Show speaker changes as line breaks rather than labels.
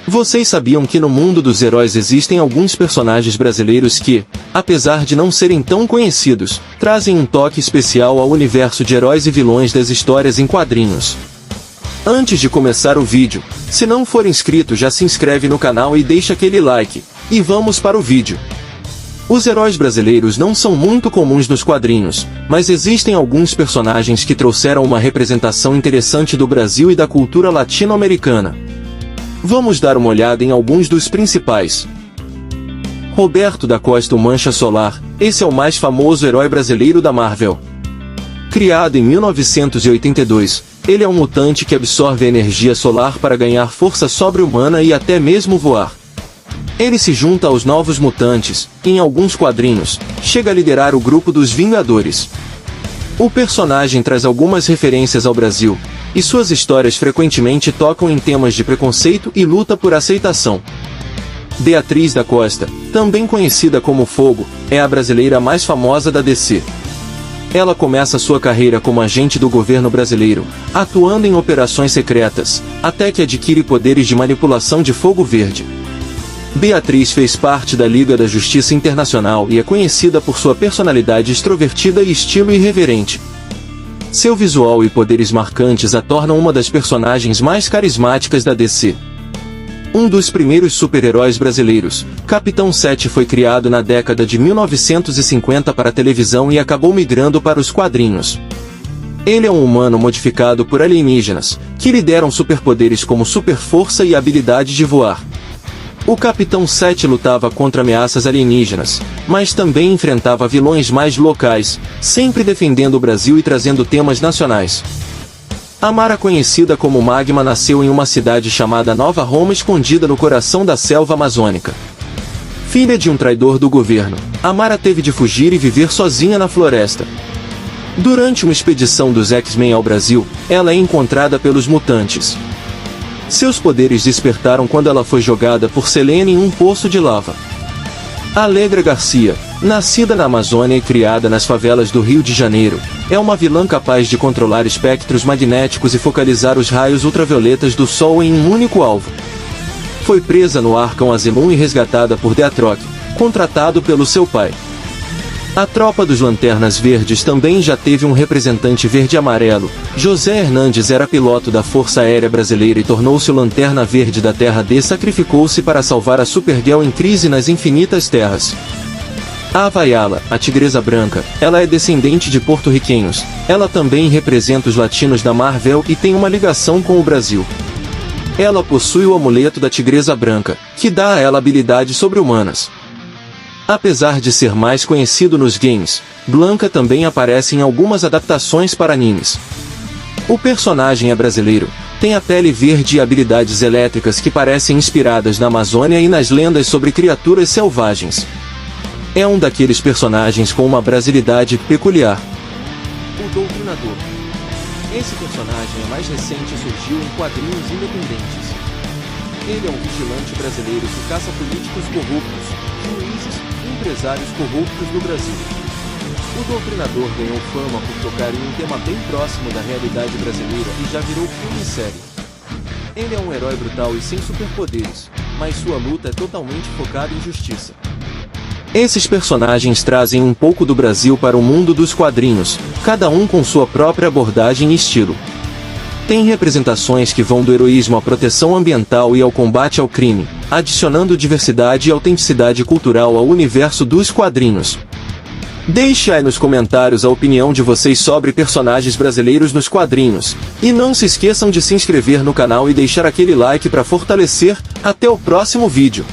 Vocês sabiam que no mundo dos heróis existem alguns personagens brasileiros que, apesar de não serem tão conhecidos, trazem um toque especial ao universo de heróis e vilões das histórias em quadrinhos? Antes de começar o vídeo, se não for inscrito já se inscreve no canal e deixa aquele like, e vamos para o vídeo. Os heróis brasileiros não são muito comuns nos quadrinhos, mas existem alguns personagens que trouxeram uma representação interessante do Brasil e da cultura latino-americana. Vamos dar uma olhada em alguns dos principais. Roberto da Costa, o Mancha Solar. Esse é o mais famoso herói brasileiro da Marvel. Criado em 1982, ele é um mutante que absorve a energia solar para ganhar força sobre-humana e até mesmo voar. Ele se junta aos Novos Mutantes, e em alguns quadrinhos, chega a liderar o grupo dos Vingadores. O personagem traz algumas referências ao Brasil, e suas histórias frequentemente tocam em temas de preconceito e luta por aceitação. Beatriz da Costa, também conhecida como Fogo, é a brasileira mais famosa da DC. Ela começa sua carreira como agente do governo brasileiro, atuando em operações secretas, até que adquire poderes de manipulação de fogo verde. Beatriz fez parte da Liga da Justiça Internacional e é conhecida por sua personalidade extrovertida e estilo irreverente. Seu visual e poderes marcantes a tornam uma das personagens mais carismáticas da DC. Um dos primeiros super-heróis brasileiros, Capitão 7, foi criado na década de 1950 para a televisão e acabou migrando para os quadrinhos. Ele é um humano modificado por alienígenas, que lhe deram superpoderes como super-força e habilidade de voar. O Capitão 7 lutava contra ameaças alienígenas, mas também enfrentava vilões mais locais, sempre defendendo o Brasil e trazendo temas nacionais. Amara, conhecida como Magma, nasceu em uma cidade chamada Nova Roma, escondida no coração da selva amazônica. Filha de um traidor do governo, Amara teve de fugir e viver sozinha na floresta. Durante uma expedição dos X-Men ao Brasil, ela é encontrada pelos mutantes. Seus poderes despertaram quando ela foi jogada por Selene em um poço de lava. Alegra Garcia, nascida na Amazônia e criada nas favelas do Rio de Janeiro, é uma vilã capaz de controlar espectros magnéticos e focalizar os raios ultravioletas do Sol em um único alvo. Foi presa no Arkham Asylum e resgatada por Deathstroke, contratado pelo seu pai. A tropa dos Lanternas Verdes também já teve um representante verde-amarelo. José Hernandes era piloto da Força Aérea Brasileira e tornou-se o Lanterna Verde da Terra D. Sacrificou-se para salvar a Supergirl em crise nas Infinitas Terras. A Havaiala, a Tigresa Branca, ela é descendente de porto-riquenhos. Ela também representa os latinos da Marvel e tem uma ligação com o Brasil. Ela possui o amuleto da Tigresa Branca, que dá a ela habilidades sobre-humanas. Apesar de ser mais conhecido nos games, Blanca também aparece em algumas adaptações para animes. O personagem é brasileiro, tem a pele verde e habilidades elétricas que parecem inspiradas na Amazônia e nas lendas sobre criaturas selvagens. É um daqueles personagens com uma brasilidade peculiar. O Doutrinador. Esse personagem é mais recente e surgiu em quadrinhos independentes. Ele é um vigilante brasileiro que caça políticos corruptos, juízes, empresários corruptos do Brasil. O Doutrinador ganhou fama por tocar em um tema bem próximo da realidade brasileira e já virou filme e série. Ele é um herói brutal e sem superpoderes, mas sua luta é totalmente focada em justiça. Esses personagens trazem um pouco do Brasil para o mundo dos quadrinhos, cada um com sua própria abordagem e estilo. Tem representações que vão do heroísmo à proteção ambiental e ao combate ao crime, adicionando diversidade e autenticidade cultural ao universo dos quadrinhos. Deixe aí nos comentários a opinião de vocês sobre personagens brasileiros nos quadrinhos. E não se esqueçam de se inscrever no canal e deixar aquele like para fortalecer. Até o próximo vídeo.